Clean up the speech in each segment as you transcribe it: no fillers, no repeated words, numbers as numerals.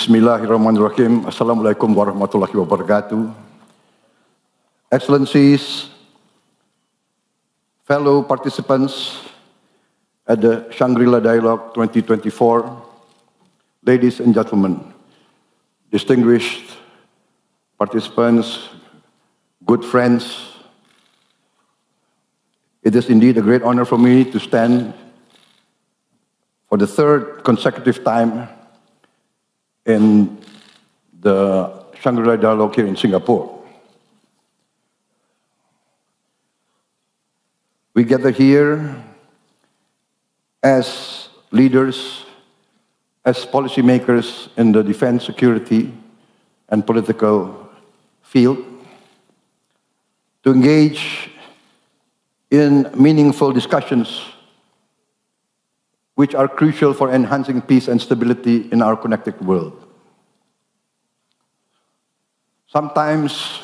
Bismillahirrahmanirrahim. Assalamualaikum warahmatullahi wabarakatuh. Excellencies, fellow participants at the Shangri-La Dialogue 2024, ladies and gentlemen, distinguished participants, good friends, it is indeed a great honor for me to stand for the third consecutive time in the Shangri-La Dialogue here in Singapore. We gather here as leaders, as policymakers in the defense, security, and political field to engage in meaningful discussions which are crucial for enhancing peace and stability in our connected world. Sometimes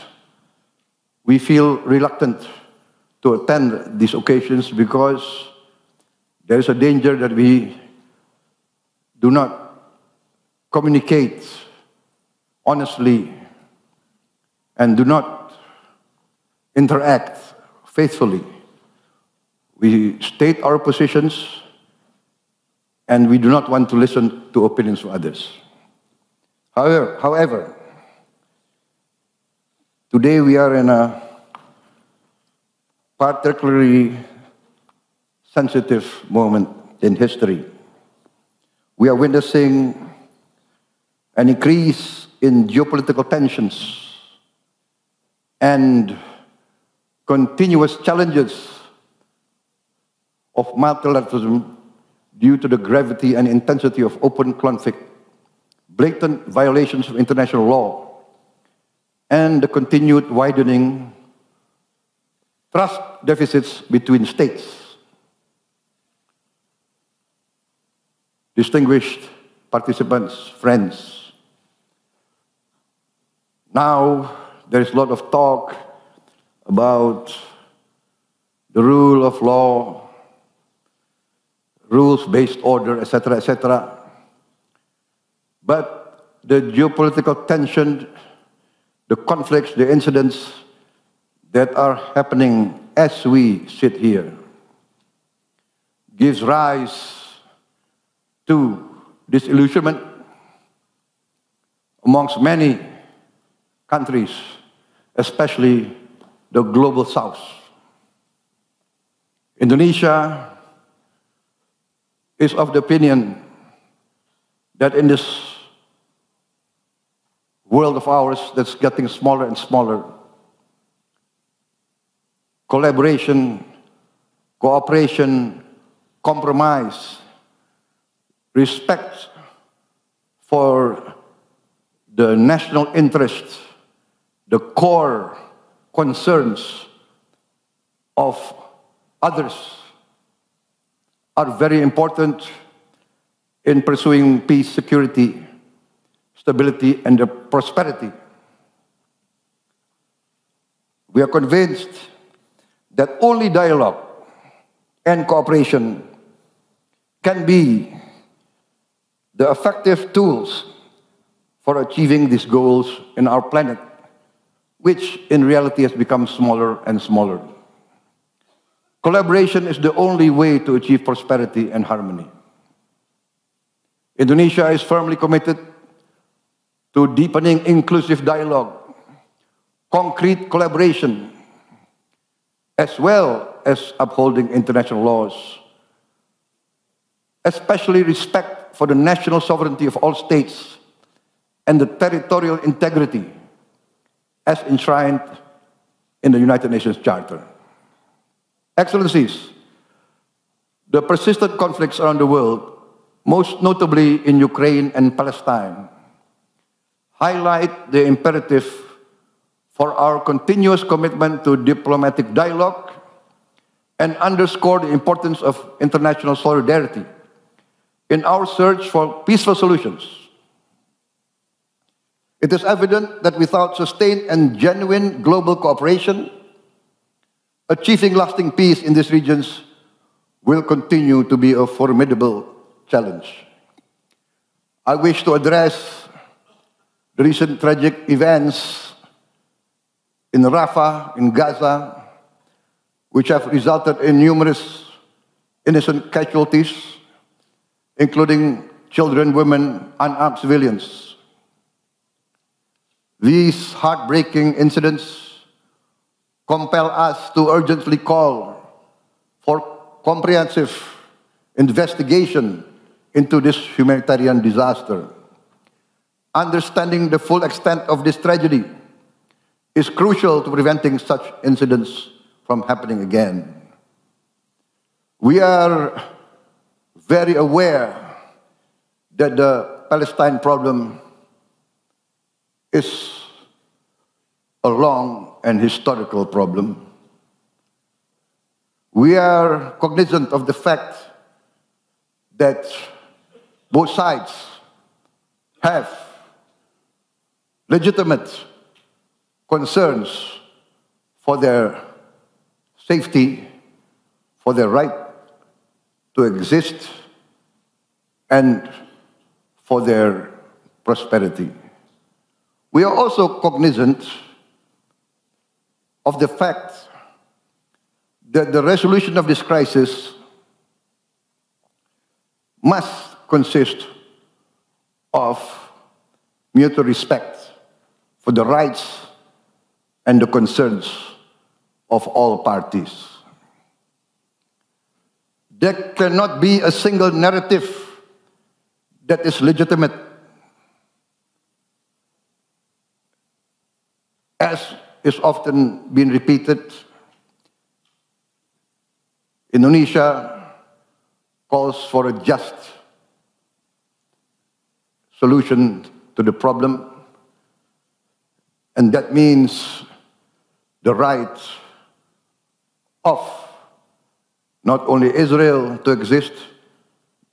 we feel reluctant to attend these occasions because there is a danger that we do not communicate honestly and do not interact faithfully. We state our positions and we do not want to listen to opinions of others. However, today we are in a particularly sensitive moment in history. We are witnessing an increase in geopolitical tensions and continuous challenges of multilateralism due to the gravity and intensity of open conflict, blatant violations of international law, and the continued widening trust deficits between states. Distinguished participants, friends, now there is a lot of talk about the rule of law, rules-based order, etc., etc. But the geopolitical tension, the conflicts, the incidents that are happening as we sit here gives rise to disillusionment amongst many countries, especially the global south. Indonesia is of the opinion that in this world of ours that's getting smaller and smaller, collaboration, cooperation, compromise, respect for the national interests, the core concerns of others are very important in pursuing peace, security, stability, and prosperity. We are convinced that only dialogue and cooperation can be the effective tools for achieving these goals in our planet, which in reality has become smaller and smaller. Collaboration is the only way to achieve prosperity and harmony. Indonesia is firmly committed to deepening inclusive dialogue, concrete collaboration, as well as upholding international laws, especially respect for the national sovereignty of all states and the territorial integrity as enshrined in the United Nations Charter. Excellencies, the persistent conflicts around the world, most notably in Ukraine and Palestine, highlight the imperative for our continuous commitment to diplomatic dialogue and underscore the importance of international solidarity in our search for peaceful solutions. It is evident that without sustained and genuine global cooperation, achieving lasting peace in these regions will continue to be a formidable challenge. I wish to address the recent tragic events in Rafah, in Gaza, which have resulted in numerous innocent casualties, including children, women, unarmed civilians. These heartbreaking incidents compel us to urgently call for comprehensive investigation into this humanitarian disaster. Understanding the full extent of this tragedy is crucial to preventing such incidents from happening again. We are very aware that the Palestine problem is a long and historical problem. We are cognizant of the fact that both sides have legitimate concerns for their safety, for their right to exist, and for their prosperity. We are also cognizant of the fact that the resolution of this crisis must consist of mutual respect for the rights and the concerns of all parties. There cannot be a single narrative that is legitimate, as is often been repeated. Indonesia calls for a just solution to the problem, and that means the right of not only Israel to exist,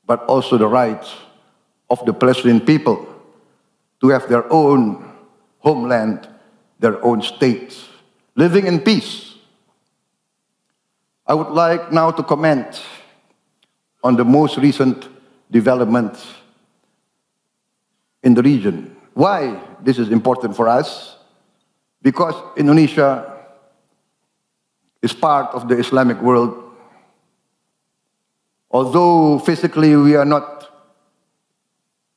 but also the right of the Palestinian people to have their own homeland, their own state, living in peace. I would like now to comment on the most recent development in the region. Why this is important for us? Because Indonesia is part of the Islamic world. Although physically we are not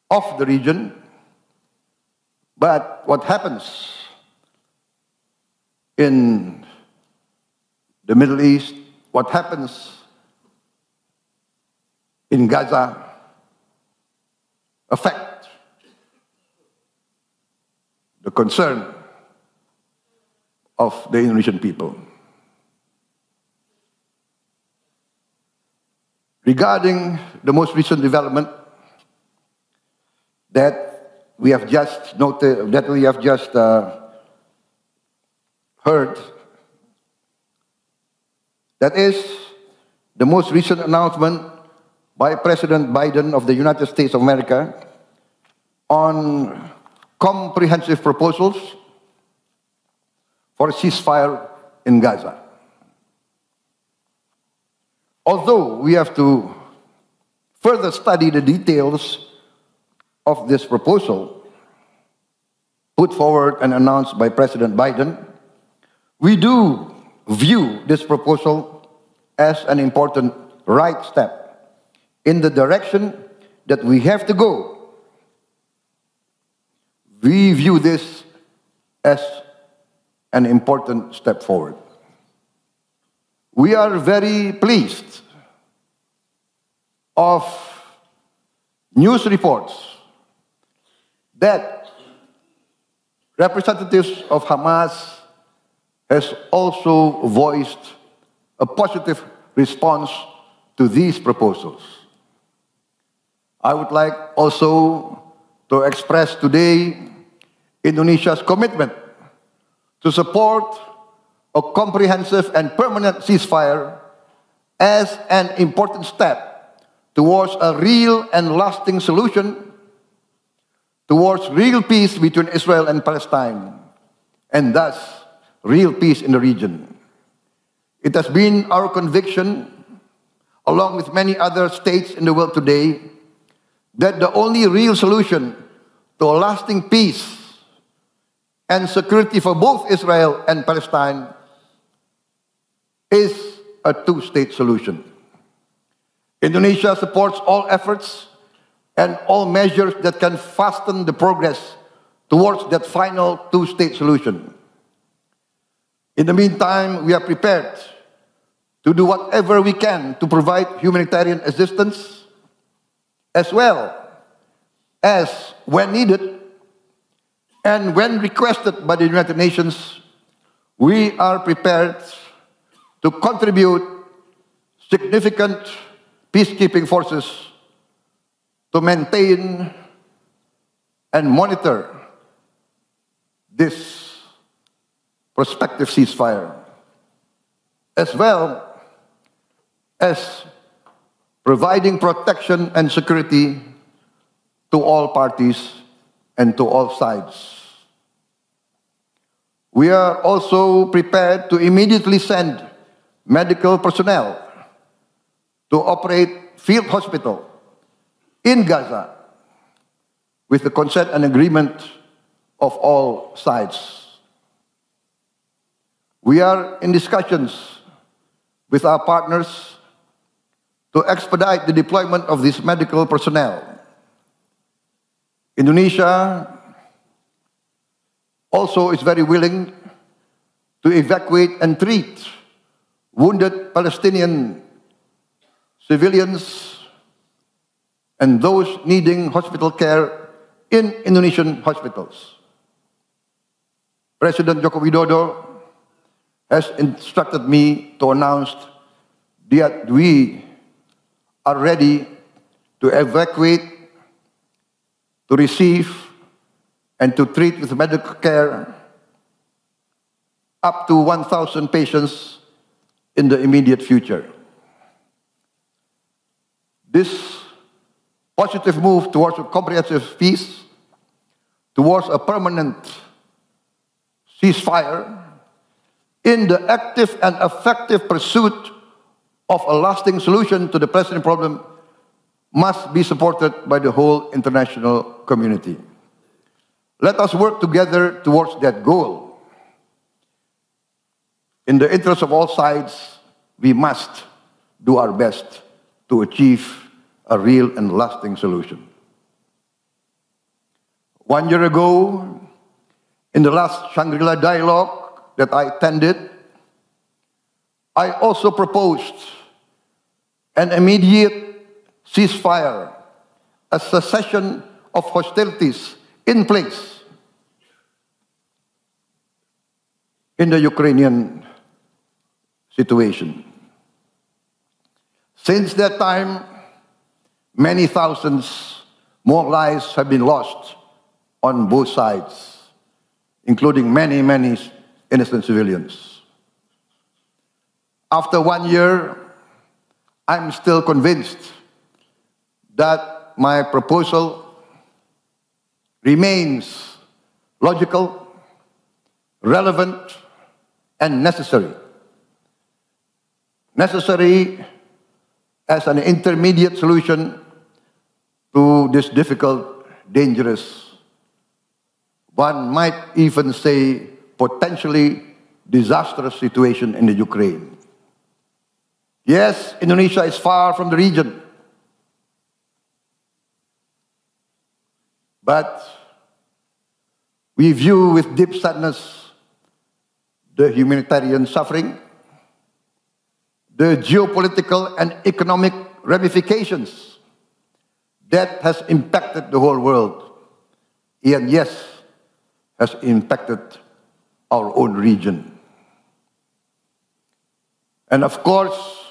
of the region, but what happens in the Middle East, what happens in Gaza, affect the concern of the Indonesian people. Regarding the most recent development that we have just noted, that we have just heard, that is the most recent announcement by President Biden of the United States of America on comprehensive proposals for a ceasefire in Gaza. Although we have to further study the details of this proposal put forward and announced by President Biden, we do view this proposal as an important right step in the direction that we have to go. We view this as an important step forward. We are very pleased of news reports that representatives of Hamas has also voiced a positive response to these proposals. I would like also to express today Indonesia's commitment to support a comprehensive and permanent ceasefire as an important step towards a real and lasting solution, towards real peace between Israel and Palestine, and thus real peace in the region. It has been our conviction, along with many other states in the world today, that the only real solution to a lasting peace and security for both Israel and Palestine is a two-state solution. Indonesia supports all efforts and all measures that can fasten the progress towards that final two-state solution. In the meantime, we are prepared to do whatever we can to provide humanitarian assistance, as well as, when needed and when requested by the United Nations, we are prepared to contribute significant peacekeeping forces to maintain and monitor this prospective ceasefire, as well as providing protection and security to all parties and to all sides. We are also prepared to immediately send medical personnel to operate field hospital in Gaza with the consent and agreement of all sides. We are in discussions with our partners to expedite the deployment of this medical personnel. Indonesia also is very willing to evacuate and treat wounded Palestinian civilians and those needing hospital care in Indonesian hospitals. President Joko Widodo has instructed me to announce that we are ready to evacuate, to receive, and to treat with medical care up to 1,000 patients in the immediate future. This positive move towards a comprehensive peace, towards a permanent ceasefire, in the active and effective pursuit of a lasting solution to the Palestinian problem, must be supported by the whole international community. Let us work together towards that goal. In the interest of all sides, we must do our best to achieve a real and lasting solution. 1 year ago, in the last Shangri-La dialogue that I attended, I also proposed an immediate ceasefire, a cessation of hostilities in place in the Ukrainian situation. Since that time, many thousands more lives have been lost on both sides, including many, many innocent civilians. After 1 year, I'm still convinced that my proposal remains logical, relevant, and necessary. Necessary as an intermediate solution to this difficult, dangerous, one might even say potentially disastrous situation in the Ukraine. Yes, Indonesia is far from the region, but we view with deep sadness the humanitarian suffering, the geopolitical and economic ramifications that has impacted the whole world, and yes, has impacted our own region. And of course,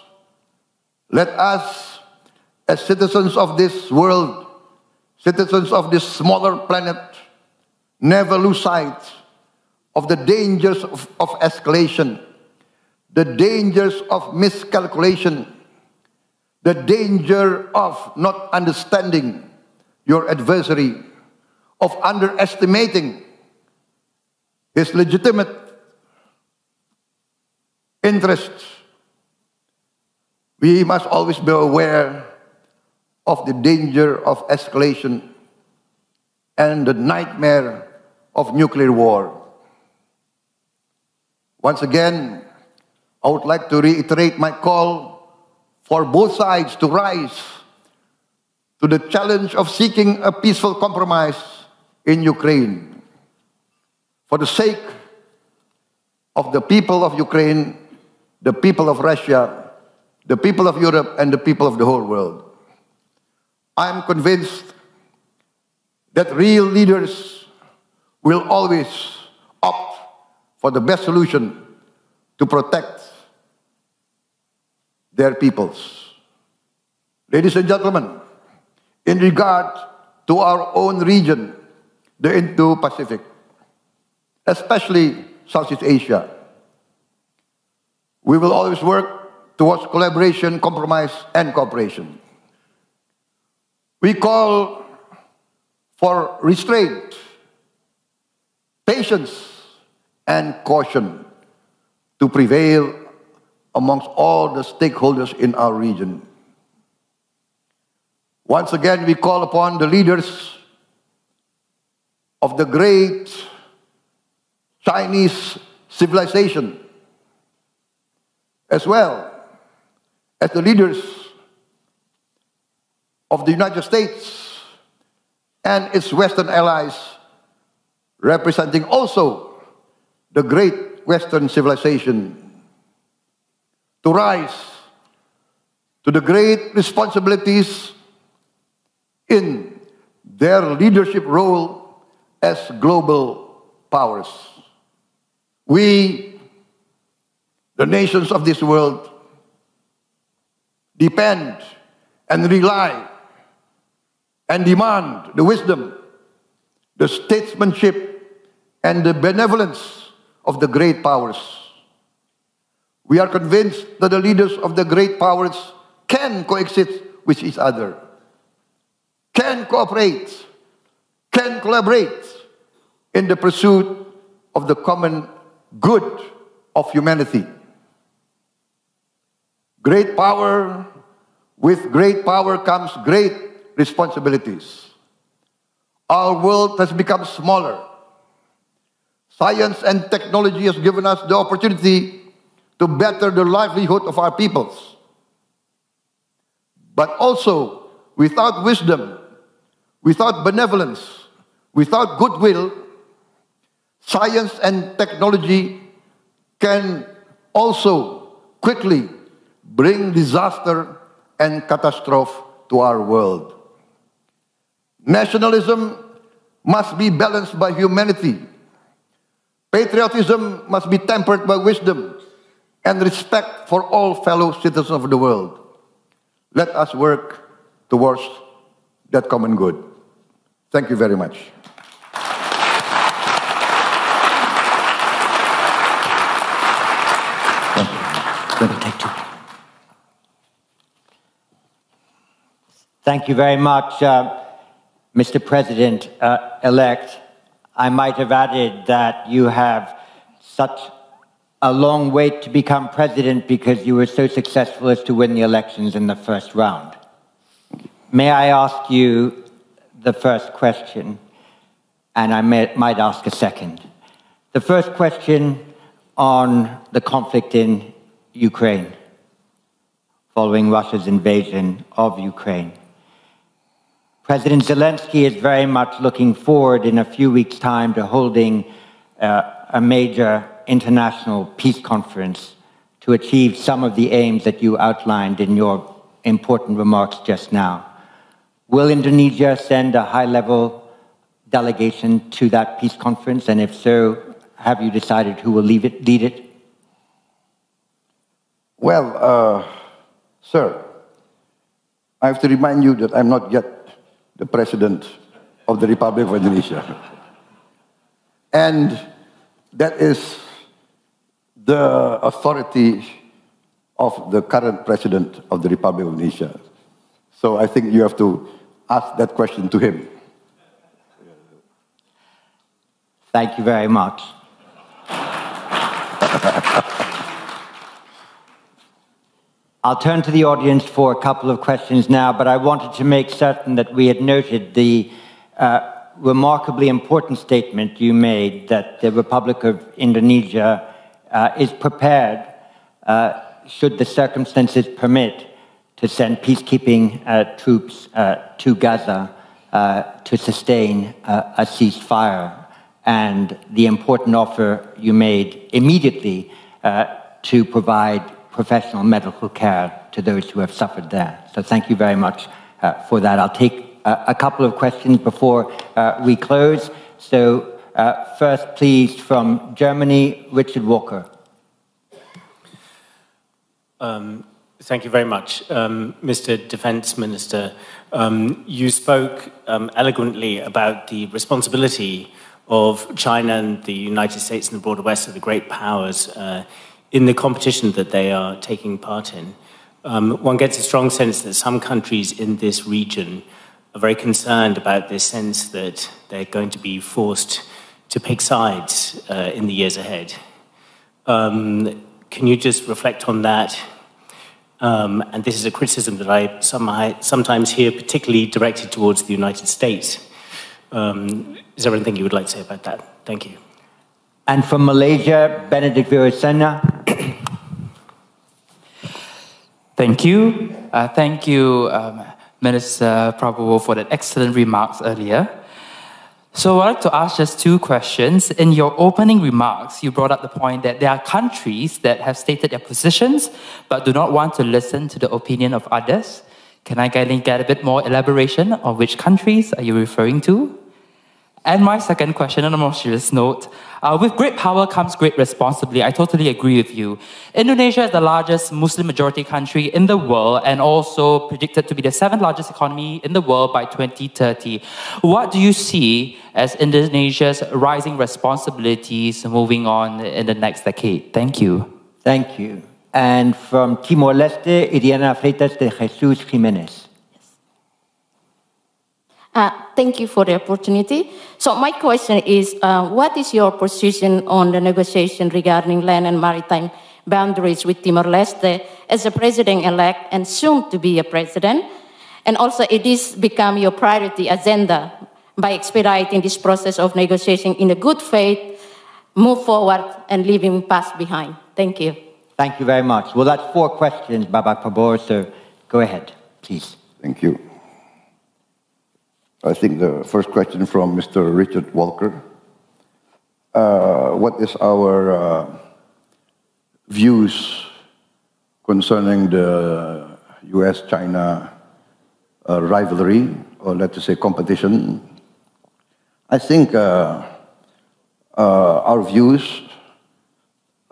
let us, as citizens of this world, citizens of this smaller planet, never lose sight of the dangers of escalation, the dangers of miscalculation, the danger of not understanding your adversary, of underestimating his legitimate interests. We must always be aware of the danger of escalation and the nightmare of nuclear war. Once again, I would like to reiterate my call for both sides to rise to the challenge of seeking a peaceful compromise in Ukraine for the sake of the people of Ukraine, the people of Russia, the people of Europe, and the people of the whole world. I am convinced that real leaders will always opt for the best solution to protect their peoples. Ladies and gentlemen, in regard to our own region, the Indo-Pacific, especially Southeast Asia, we will always work towards collaboration, compromise, and cooperation. We call for restraint, patience, and caution to prevail amongst all the stakeholders in our region. Once again, we call upon the leaders of the great Chinese civilization, as well as the leaders of the United States and its Western allies, representing also the great Western civilization, to rise to the great responsibilities in their leadership role as global powers. We, the nations of this world, depend and rely and demand the wisdom, the statesmanship, and the benevolence of the great powers. We are convinced that the leaders of the great powers can coexist with each other, can cooperate, can collaborate in the pursuit of the common good of humanity. Great power, with great power comes great responsibilities. Our world has become smaller. Science and technology has given us the opportunity to better the livelihood of our peoples. But also, without wisdom, without benevolence, without goodwill, science and technology can also quickly bring disaster and catastrophe to our world. Nationalism must be balanced by humanity. Patriotism must be tempered by wisdom and respect for all fellow citizens of the world. Let us work towards that common good. Thank you very much. Thank you very much, Mr. President-elect. I might have added that you have such a long wait to become president because you were so successful as to win the elections in the first round. May I ask you the first question, and I might ask a second. The first question on the conflict in Ukraine, following Russia's invasion of Ukraine. President Zelensky is very much looking forward in a few weeks' time to holding a major international peace conference to achieve some of the aims that you outlined in your important remarks just now. Will Indonesia send a high-level delegation to that peace conference? And if so, have you decided who will lead it? Well, sir, I have to remind you that I'm not yet the President of the Republic of Indonesia. And that is the authority of the current President of the Republic of Indonesia. So I think you have to ask that question to him. Thank you very much. I'll turn to the audience for a couple of questions now, but I wanted to make certain that we had noted the remarkably important statement you made that the Republic of Indonesia is prepared, should the circumstances permit, to send peacekeeping troops to Gaza to sustain a ceasefire, and the important offer you made immediately to provide professional medical care to those who have suffered there. So thank you very much for that. I'll take a couple of questions before we close. So first, please, from Germany, Richard Walker. Thank you very much. Mr. Defense Minister, you spoke eloquently about the responsibility of China and the United States and the broader West, of the great powers, in the competition that they are taking part in. One gets a strong sense that some countries in this region are very concerned about this sense that they're going to be forced to pick sides in the years ahead. Can you just reflect on that? And this is a criticism that I sometimes hear, particularly directed towards the United States. Is there anything you would like to say about that? Thank you. And from Malaysia, Benedict Virasena. Thank you. Thank you, Minister Prabowo, for that excellent remarks earlier. So I'd like to ask just two questions. In your opening remarks, you brought up the point that there are countries that have stated their positions, but do not want to listen to the opinion of others. Can I get a bit more elaboration on which countries are you referring to? And my second question, on a more serious note, with great power comes great responsibility. I totally agree with you. Indonesia is the largest Muslim majority country in the world and also predicted to be the 7th largest economy in the world by 2030. What do you see as Indonesia's rising responsibilities moving on in the next decade? Thank you. Thank you. And from Timor-Leste, Iriana Freitas de Jesus Jimenez. Thank you for the opportunity. So my question is, what is your position on the negotiation regarding land and maritime boundaries with Timor-Leste as a president-elect and soon to be a president? And also, it is become your priority agenda by expediting this process of negotiation in a good faith, move forward and leaving past behind. Thank you. Thank you very much. Well, that's 4 questions, Babak Prabowo, so go ahead, please. Thank you. I think the first question from Mr. Richard Walker. What is our views concerning the US-China rivalry, or let's say competition? I think our views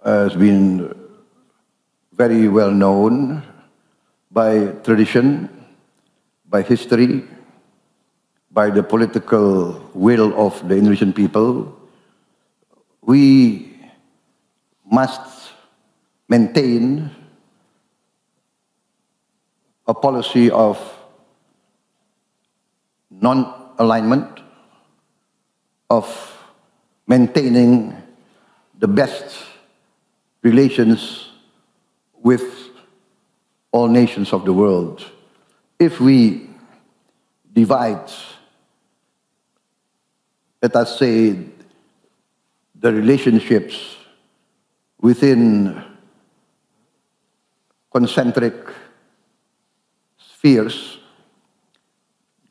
has been very well known by tradition, by history, by the political will of the Indonesian people. We must maintain a policy of non-alignment, of maintaining the best relations with all nations of the world. If we divide, let us say, the relationships within concentric spheres,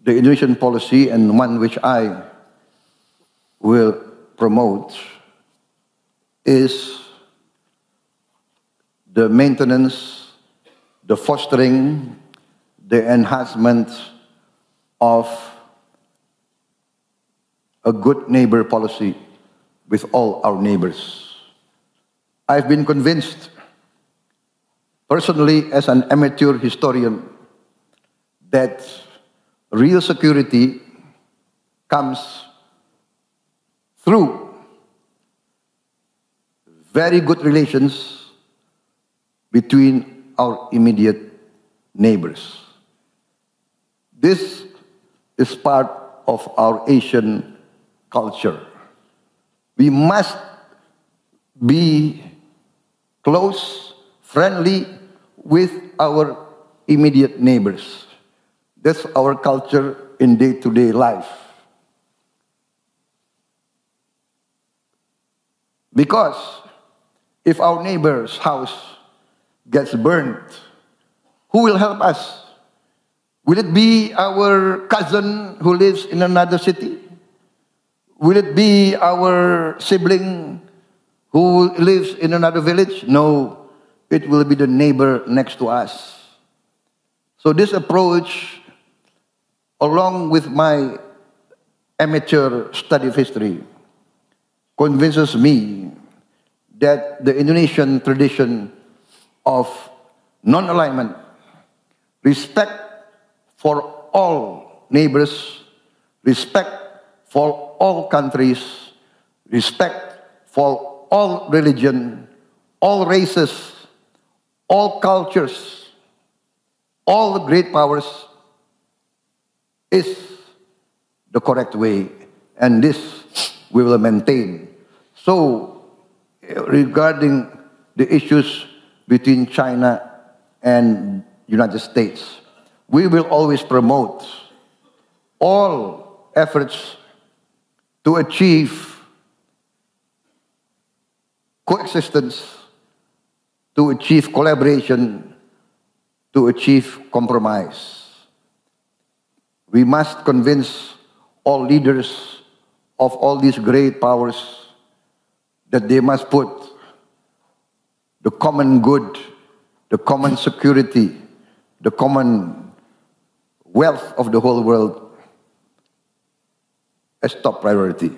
the Indonesian policy, and one which I will promote, is the maintenance, the fostering, the enhancement of a good neighbor policy with all our neighbors. I've been convinced, personally as an amateur historian, that real security comes through very good relations between our immediate neighbors. This is part of our Asian culture. We must be close, friendly with our immediate neighbors. That's our culture in day-to-day life. Because if our neighbor's house gets burned, who will help us? Will it be our cousin who lives in another city? Will it be our sibling who lives in another village? No, it will be the neighbor next to us. So this approach, along with my amateur study of history, convinces me that the Indonesian tradition of non-alignment, respect for all neighbors, respect for all countries, respect for all religion, all races, all cultures, all the great powers, is the correct way, and this we will maintain. So, regarding the issues between China and United States, we will always promote all efforts to achieve coexistence, to achieve collaboration, to achieve compromise. We must convince all leaders of all these great powers that they must put the common good, the common security, the common wealth of the whole world as top priority.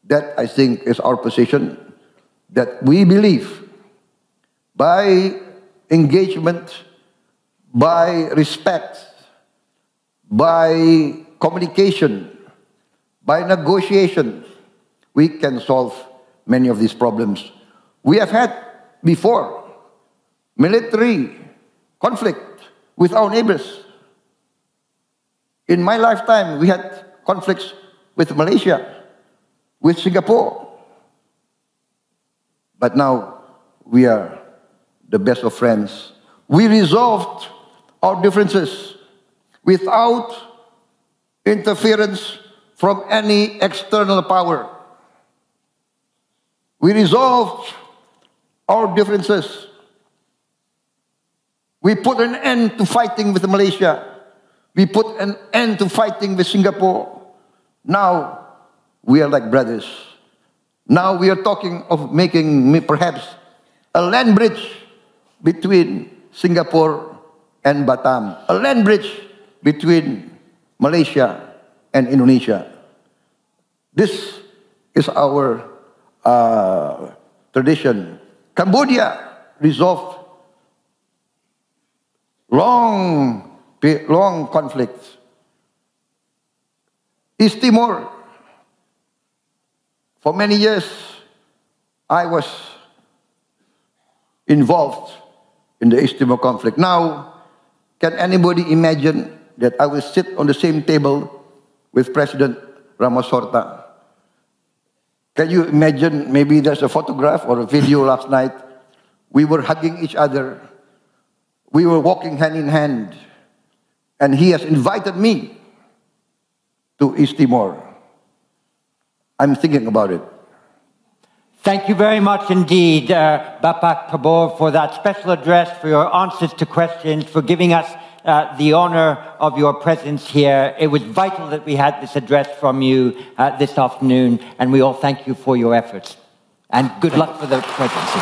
That, I think, is our position, that we believe by engagement, by respect, by communication, by negotiation, we can solve many of these problems. We have had before military conflict with our neighbors. In my lifetime, we had conflicts with Malaysia, with Singapore. But now we are the best of friends. We resolved our differences without interference from any external power. We resolved our differences. We put an end to fighting with Malaysia. We put an end to fighting with Singapore. Now we are like brothers. Now we are talking of making perhaps a land bridge between Singapore and Batam, a land bridge between Malaysia and Indonesia. This is our tradition. Cambodia resolved long conflicts. East Timor, for many years, I was involved in the East Timor conflict. Now, can anybody imagine that I will sit on the same table with President Ramos Horta? Can you imagine, maybe there's a photograph or a video last night, we were hugging each other, we were walking hand in hand, and he has invited me to East Timor. I'm thinking about it. Thank you very much indeed, Bapak Prabowo, for that special address, for your answers to questions, for giving us the honor of your presence here. It was vital that we had this address from you this afternoon, and we all thank you for your efforts. And good luck for the presidency.